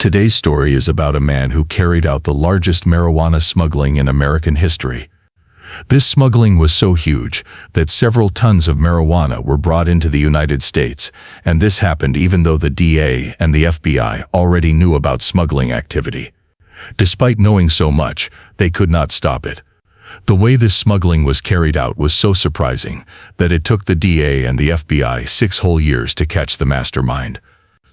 Today's story is about a man who carried out the largest marijuana smuggling in American history. This smuggling was so huge that several tons of marijuana were brought into the United States, and this happened even though the DEA and the FBI already knew about smuggling activity. Despite knowing so much, they could not stop it. The way this smuggling was carried out was so surprising that it took the DEA and the FBI 6 whole years to catch the mastermind.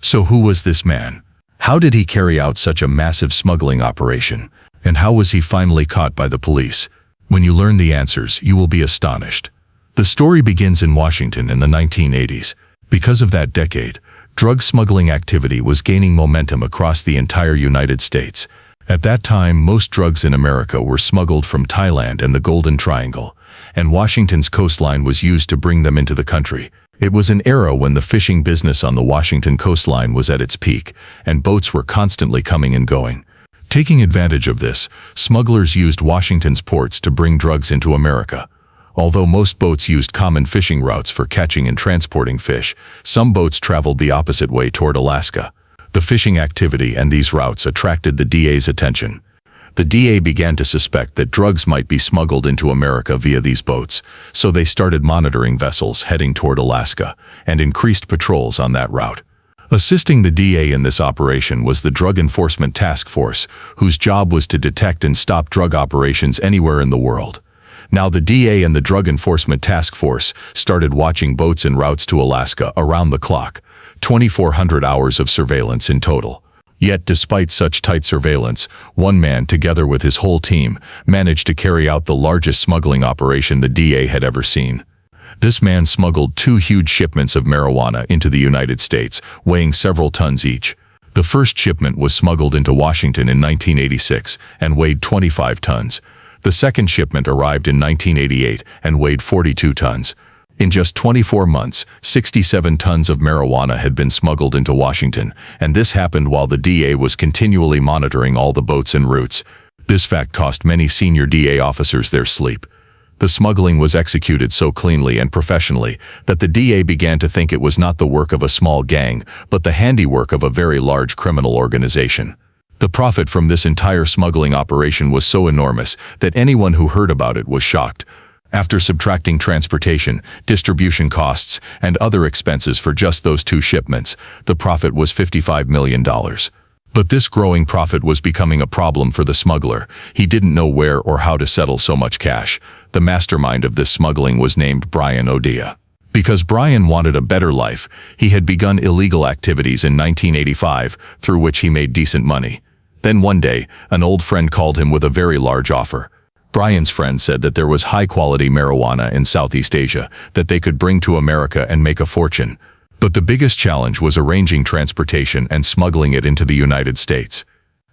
So who was this man? How did he carry out such a massive smuggling operation? And how was he finally caught by the police? When you learn the answers, you will be astonished. The story begins in Washington in the 1980s. Because of that decade, drug smuggling activity was gaining momentum across the entire United States. At that time, most drugs in America were smuggled from Thailand and the Golden Triangle, and Washington's coastline was used to bring them into the country. It was an era when the fishing business on the Washington coastline was at its peak, and boats were constantly coming and going. Taking advantage of this, smugglers used Washington's ports to bring drugs into America. Although most boats used common fishing routes for catching and transporting fish, some boats traveled the opposite way toward Alaska. The fishing activity and these routes attracted the DEA's attention. The DEA began to suspect that drugs might be smuggled into America via these boats, so they started monitoring vessels heading toward Alaska and increased patrols on that route. Assisting the DEA in this operation was the Drug Enforcement Task Force, whose job was to detect and stop drug operations anywhere in the world. Now the DEA and the Drug Enforcement Task Force started watching boats en routes to Alaska around the clock, 2,400 hours of surveillance in total. Yet despite such tight surveillance, one man, together with his whole team, managed to carry out the largest smuggling operation the DEA had ever seen. This man smuggled 2 huge shipments of marijuana into the United States, weighing several tons each. The first shipment was smuggled into Washington in 1986 and weighed 25 tons. The second shipment arrived in 1988 and weighed 42 tons. In just 24 months, 67 tons of marijuana had been smuggled into Washington, and this happened while the DEA was continually monitoring all the boats and routes. This fact cost many senior DEA officers their sleep. The smuggling was executed so cleanly and professionally that the DEA began to think it was not the work of a small gang, but the handiwork of a very large criminal organization. The profit from this entire smuggling operation was so enormous that anyone who heard about it was shocked. After subtracting transportation, distribution costs, and other expenses for just those 2 shipments, the profit was $55 million. But this growing profit was becoming a problem for the smuggler. He didn't know where or how to settle so much cash. The mastermind of this smuggling was named Brian O'Dea. Because Brian wanted a better life, he had begun illegal activities in 1985, through which he made decent money. Then one day, an old friend called him with a very large offer. Brian's friend said that there was high-quality marijuana in Southeast Asia that they could bring to America and make a fortune. But the biggest challenge was arranging transportation and smuggling it into the United States.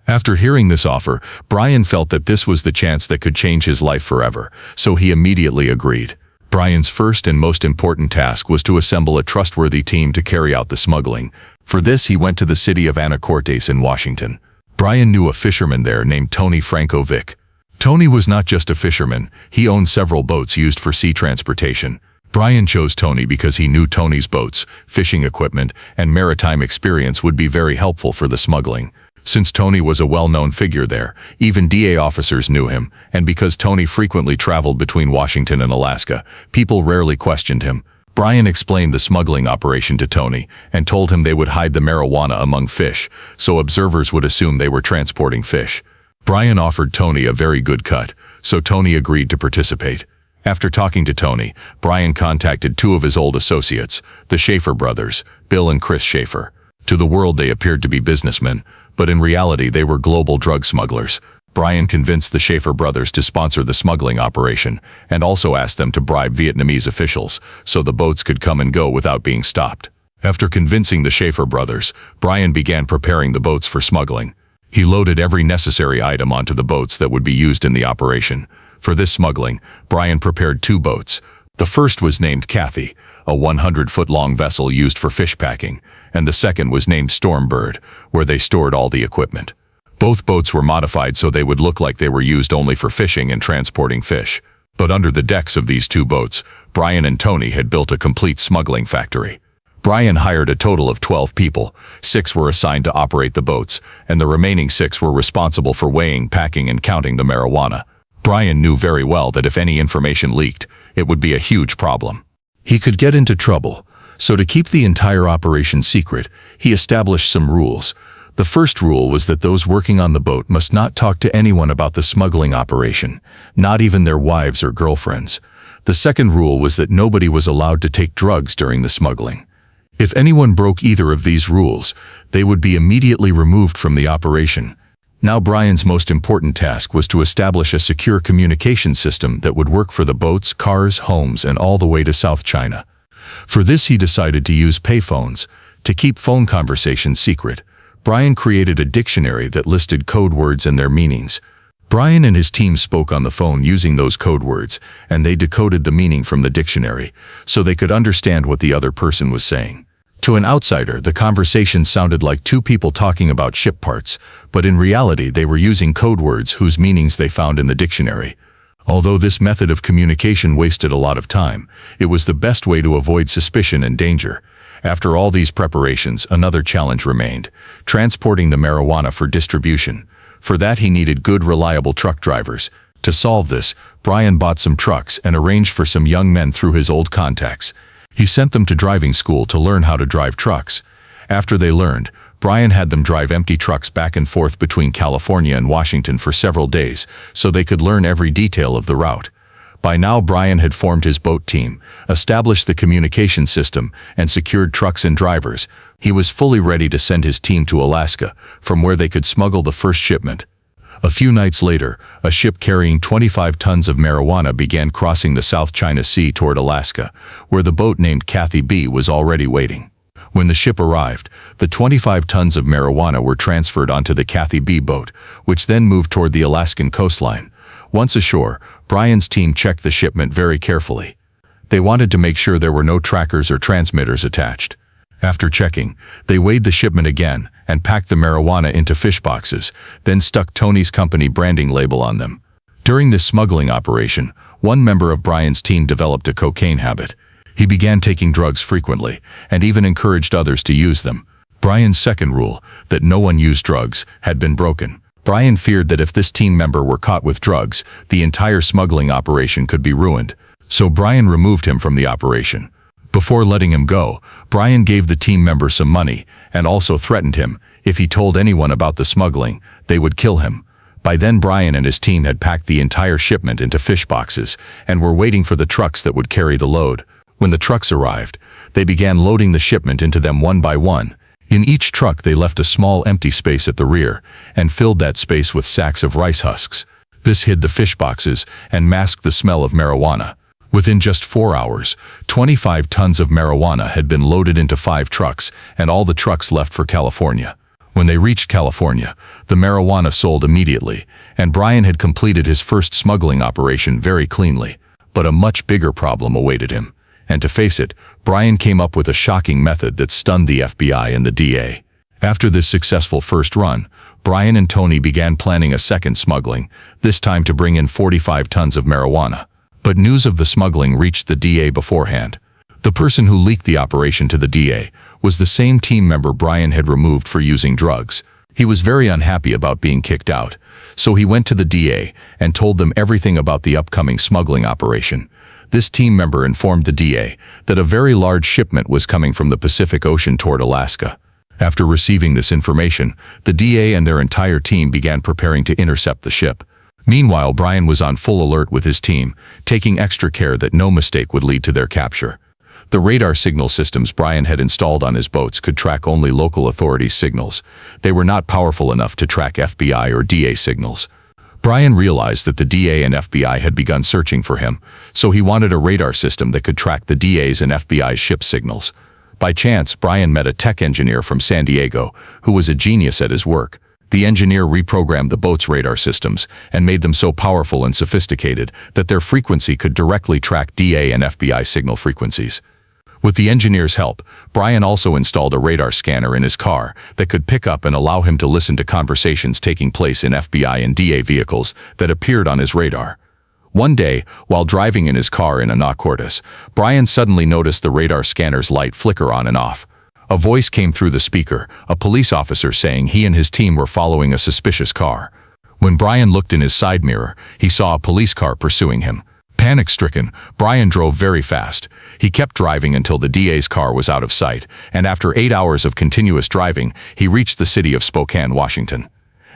After hearing this offer, Brian felt that this was the chance that could change his life forever, so he immediately agreed. Brian's first and most important task was to assemble a trustworthy team to carry out the smuggling. For this, he went to the city of Anacortes in Washington. Brian knew a fisherman there named Tony Franco Vick. Tony was not just a fisherman, he owned several boats used for sea transportation. Brian chose Tony because he knew Tony's boats, fishing equipment, and maritime experience would be very helpful for the smuggling. Since Tony was a well-known figure there, even DEA officers knew him, and because Tony frequently traveled between Washington and Alaska, people rarely questioned him. Brian explained the smuggling operation to Tony and told him they would hide the marijuana among fish, so observers would assume they were transporting fish. Brian offered Tony a very good cut, so Tony agreed to participate. After talking to Tony, Brian contacted 2 of his old associates, the Shafer brothers, Bill and Chris Shafer. To the world they appeared to be businessmen, but in reality they were global drug smugglers. Brian convinced the Shafer brothers to sponsor the smuggling operation, and also asked them to bribe Vietnamese officials, so the boats could come and go without being stopped. After convincing the Shafer brothers, Brian began preparing the boats for smuggling. He loaded every necessary item onto the boats that would be used in the operation. For this smuggling, Brian prepared 2 boats. The first was named Kathy, a 100-foot-long vessel used for fish packing, and the second was named Stormbird, where they stored all the equipment. Both boats were modified so they would look like they were used only for fishing and transporting fish. But under the decks of these 2 boats, Brian and Tony had built a complete smuggling factory. Brian hired a total of 12 people. 6 were assigned to operate the boats, and the remaining 6 were responsible for weighing, packing, and counting the marijuana. Brian knew very well that if any information leaked, it would be a huge problem. He could get into trouble, so to keep the entire operation secret, he established some rules. The first rule was that those working on the boat must not talk to anyone about the smuggling operation, not even their wives or girlfriends. The second rule was that nobody was allowed to take drugs during the smuggling. If anyone broke either of these rules, they would be immediately removed from the operation. Now Brian's most important task was to establish a secure communication system that would work for the boats, cars, homes, and all the way to South China. For this he decided to use payphones. To keep phone conversations secret, Brian created a dictionary that listed code words and their meanings. Brian and his team spoke on the phone using those code words, and they decoded the meaning from the dictionary, so they could understand what the other person was saying. To an outsider, the conversation sounded like 2 people talking about ship parts, but in reality they were using code words whose meanings they found in the dictionary. Although this method of communication wasted a lot of time, it was the best way to avoid suspicion and danger. After all these preparations, another challenge remained: transporting the marijuana for distribution. For that he needed good, reliable truck drivers. To solve this, Brian bought some trucks and arranged for some young men through his old contacts. He sent them to driving school to learn how to drive trucks. After they learned, Brian had them drive empty trucks back and forth between California and Washington for several days, so they could learn every detail of the route. By now Brian had formed his boat team, established the communication system, and secured trucks and drivers. He was fully ready to send his team to Alaska, from where they could smuggle the first shipment. A few nights later, a ship carrying 25 tons of marijuana began crossing the South China Sea toward Alaska, where the boat named Kathy B was already waiting. When the ship arrived, the 25 tons of marijuana were transferred onto the Kathy B boat, which then moved toward the Alaskan coastline. Once ashore, Brian's team checked the shipment very carefully. They wanted to make sure there were no trackers or transmitters attached. After checking, they weighed the shipment again and packed the marijuana into fish boxes, then stuck Tony's company branding label on them. During this smuggling operation, one member of Brian's team developed a cocaine habit. He began taking drugs frequently and even encouraged others to use them. Brian's second rule, that no one use drugs, had been broken. Brian feared that if this team member were caught with drugs, the entire smuggling operation could be ruined. So Brian removed him from the operation. Before letting him go, Brian gave the team member some money and also threatened him, if he told anyone about the smuggling, they would kill him. By then Brian and his team had packed the entire shipment into fish boxes and were waiting for the trucks that would carry the load. When the trucks arrived, they began loading the shipment into them one by one. In each truck they left a small empty space at the rear and filled that space with sacks of rice husks. This hid the fish boxes and masked the smell of marijuana. Within just 4 hours, 25 tons of marijuana had been loaded into 5 trucks, and all the trucks left for California. When they reached California, the marijuana sold immediately, and Brian had completed his first smuggling operation very cleanly. But a much bigger problem awaited him. And to face it, Brian came up with a shocking method that stunned the FBI and the DEA. After this successful first run, Brian and Tony began planning a second smuggling, this time to bring in 45 tons of marijuana. But news of the smuggling reached the DEA beforehand. The person who leaked the operation to the DEA was the same team member Brian had removed for using drugs. He was very unhappy about being kicked out, so he went to the DEA and told them everything about the upcoming smuggling operation. This team member informed the DEA that a very large shipment was coming from the Pacific Ocean toward Alaska. After receiving this information, the DEA and their entire team began preparing to intercept the ship. Meanwhile, Brian was on full alert with his team, taking extra care that no mistake would lead to their capture. The radar signal systems Brian had installed on his boats could track only local authorities' signals. They were not powerful enough to track FBI or DEA signals. Brian realized that the DEA and FBI had begun searching for him, so he wanted a radar system that could track the DEA's and FBI's ship signals. By chance, Brian met a tech engineer from San Diego who was a genius at his work. The engineer reprogrammed the boat's radar systems and made them so powerful and sophisticated that their frequency could directly track DEA and FBI signal frequencies. With the engineer's help, Brian also installed a radar scanner in his car that could pick up and allow him to listen to conversations taking place in FBI and DEA vehicles that appeared on his radar. One day, while driving in his car in Notorious, Brian suddenly noticed the radar scanner's light flicker on and off. A voice came through the speaker, a police officer saying he and his team were following a suspicious car. When Brian looked in his side mirror, he saw a police car pursuing him. Panic-stricken, Brian drove very fast. He kept driving until the DA's car was out of sight, and after 8 hours of continuous driving, he reached the city of Spokane, Washington.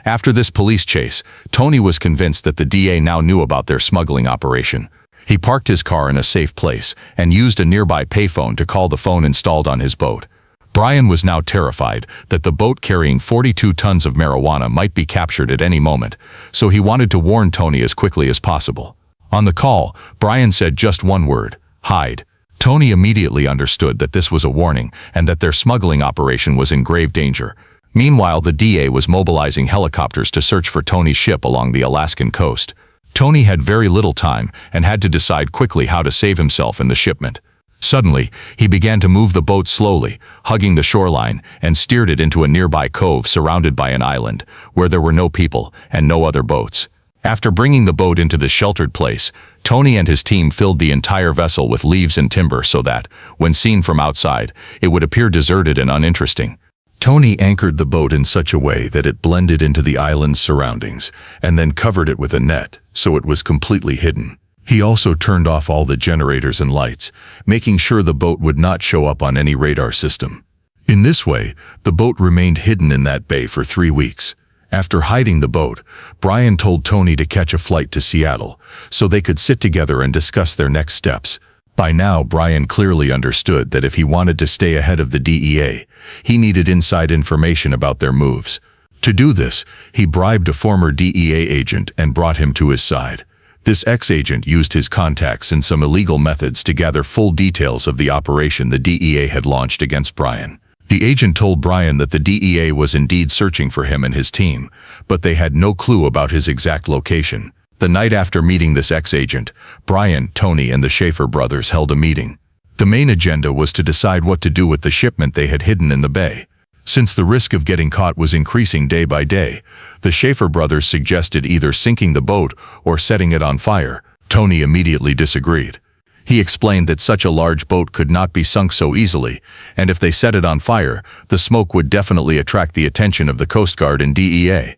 After this police chase, Tony was convinced that the DA now knew about their smuggling operation. He parked his car in a safe place and used a nearby payphone to call the phone installed on his boat. Brian was now terrified that the boat carrying 42 tons of marijuana might be captured at any moment, so he wanted to warn Tony as quickly as possible. On the call, Brian said just one word: hide. Tony immediately understood that this was a warning and that their smuggling operation was in grave danger. Meanwhile, the DA was mobilizing helicopters to search for Tony's ship along the Alaskan coast. Tony had very little time and had to decide quickly how to save himself and the shipment. Suddenly, he began to move the boat slowly, hugging the shoreline, and steered it into a nearby cove surrounded by an island, where there were no people and no other boats. After bringing the boat into the sheltered place, Tony and his team filled the entire vessel with leaves and timber so that, when seen from outside, it would appear deserted and uninteresting. Tony anchored the boat in such a way that it blended into the island's surroundings, and then covered it with a net, so it was completely hidden. He also turned off all the generators and lights, making sure the boat would not show up on any radar system. In this way, the boat remained hidden in that bay for 3 weeks. After hiding the boat, Brian told Tony to catch a flight to Seattle, so they could sit together and discuss their next steps. By now, Brian clearly understood that if he wanted to stay ahead of the DEA, he needed inside information about their moves. To do this, he bribed a former DEA agent and brought him to his side. This ex-agent used his contacts and some illegal methods to gather full details of the operation the DEA had launched against Brian. The agent told Brian that the DEA was indeed searching for him and his team, but they had no clue about his exact location. The night after meeting this ex-agent, Brian, Tony, and the Shafer brothers held a meeting. The main agenda was to decide what to do with the shipment they had hidden in the bay. Since the risk of getting caught was increasing day by day, the Shafer brothers suggested either sinking the boat or setting it on fire. Tony immediately disagreed. He explained that such a large boat could not be sunk so easily, and if they set it on fire, the smoke would definitely attract the attention of the Coast Guard and DEA.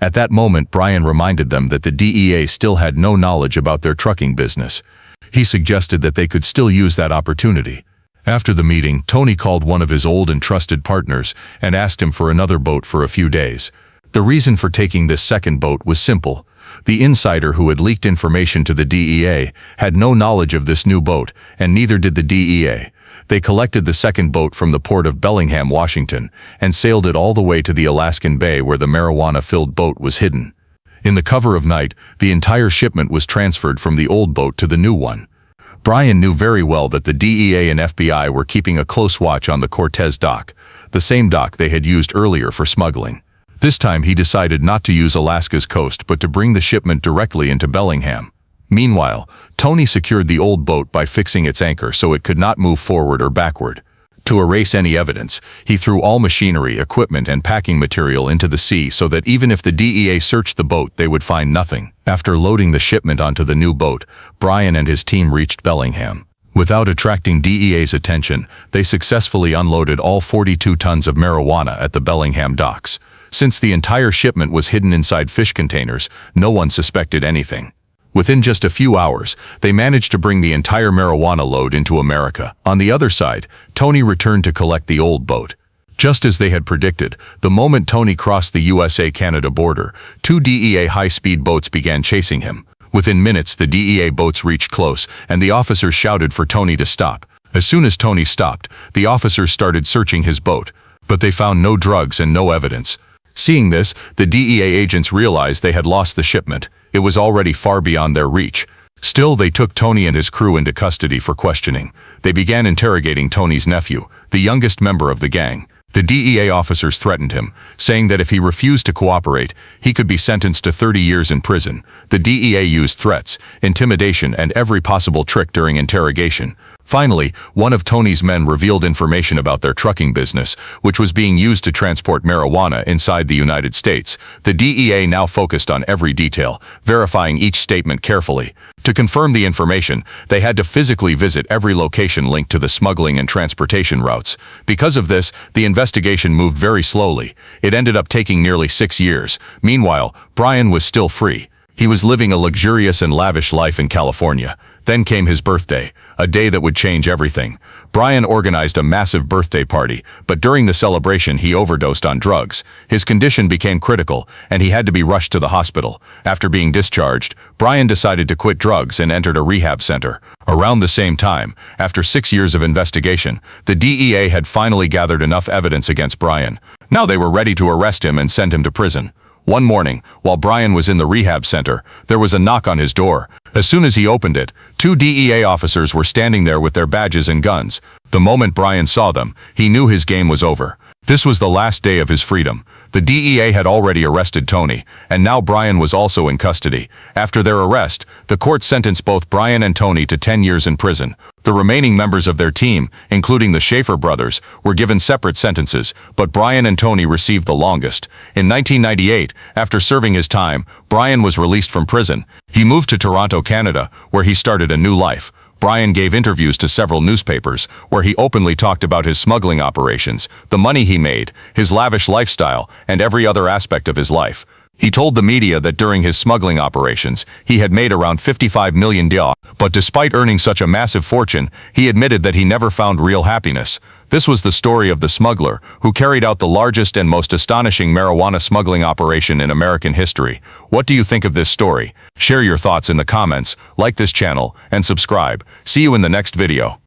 At that moment, Brian reminded them that the DEA still had no knowledge about their trucking business. He suggested that they could still use that opportunity. After the meeting, Tony called one of his old and trusted partners and asked him for another boat for a few days. The reason for taking this second boat was simple. The insider who had leaked information to the DEA had no knowledge of this new boat, and neither did the DEA. They collected the second boat from the port of Bellingham, Washington, and sailed it all the way to the Alaskan Bay where the marijuana-filled boat was hidden. In the cover of night, the entire shipment was transferred from the old boat to the new one. Brian knew very well that the DEA and FBI were keeping a close watch on the Cortez dock, the same dock they had used earlier for smuggling. This time he decided not to use Alaska's coast but to bring the shipment directly into Bellingham. Meanwhile, Tony secured the old boat by fixing its anchor so it could not move forward or backward. To erase any evidence, he threw all machinery, equipment, and packing material into the sea so that even if the DEA searched the boat, they would find nothing. After loading the shipment onto the new boat, Brian and his team reached Bellingham. Without attracting DEA's attention, they successfully unloaded all 42 tons of marijuana at the Bellingham docks. Since the entire shipment was hidden inside fish containers, no one suspected anything. Within just a few hours, they managed to bring the entire marijuana load into America. On the other side, Tony returned to collect the old boat. Just as they had predicted, the moment Tony crossed the USA-Canada border, 2 DEA high-speed boats began chasing him. Within minutes, the DEA boats reached close, and the officers shouted for Tony to stop. As soon as Tony stopped, the officers started searching his boat, but they found no drugs and no evidence. Seeing this, the DEA agents realized they had lost the shipment. It was already far beyond their reach. Still, they took Tony and his crew into custody for questioning. They began interrogating Tony's nephew, the youngest member of the gang. The DEA officers threatened him, saying that if he refused to cooperate, he could be sentenced to 30 years in prison. The DEA used threats, intimidation, and every possible trick during interrogation, Finally, one of Tony's men revealed information about their trucking business, which was being used to transport marijuana inside the United States. The DEA now focused on every detail, verifying each statement carefully. To confirm the information, they had to physically visit every location linked to the smuggling and transportation routes. Because of this, the investigation moved very slowly. It ended up taking nearly 6 years. Meanwhile, Brian was still free. He was living a luxurious and lavish life in California. Then came his birthday, a day that would change everything. Brian organized a massive birthday party, but during the celebration he overdosed on drugs. His condition became critical, and he had to be rushed to the hospital. After being discharged, Brian decided to quit drugs and entered a rehab center. Around the same time, after 6 years of investigation, the DEA had finally gathered enough evidence against Brian. Now they were ready to arrest him and send him to prison. One morning, while Brian was in the rehab center, there was a knock on his door. As soon as he opened it, 2 DEA officers were standing there with their badges and guns. The moment Brian saw them, he knew his game was over. This was the last day of his freedom. The DEA had already arrested Tony, and now Brian was also in custody. After their arrest, the court sentenced both Brian and Tony to 10 years in prison. The remaining members of their team, including the Shafer brothers, were given separate sentences, but Brian and Tony received the longest. In 1998, after serving his time, Brian was released from prison. He moved to Toronto, Canada, where he started a new life. Brian gave interviews to several newspapers, where he openly talked about his smuggling operations, the money he made, his lavish lifestyle, and every other aspect of his life. He told the media that during his smuggling operations, he had made around $55 million, but despite earning such a massive fortune, he admitted that he never found real happiness. This was the story of the smuggler, who carried out the largest and most astonishing marijuana smuggling operation in American history. What do you think of this story? Share your thoughts in the comments, like this channel, and subscribe. See you in the next video.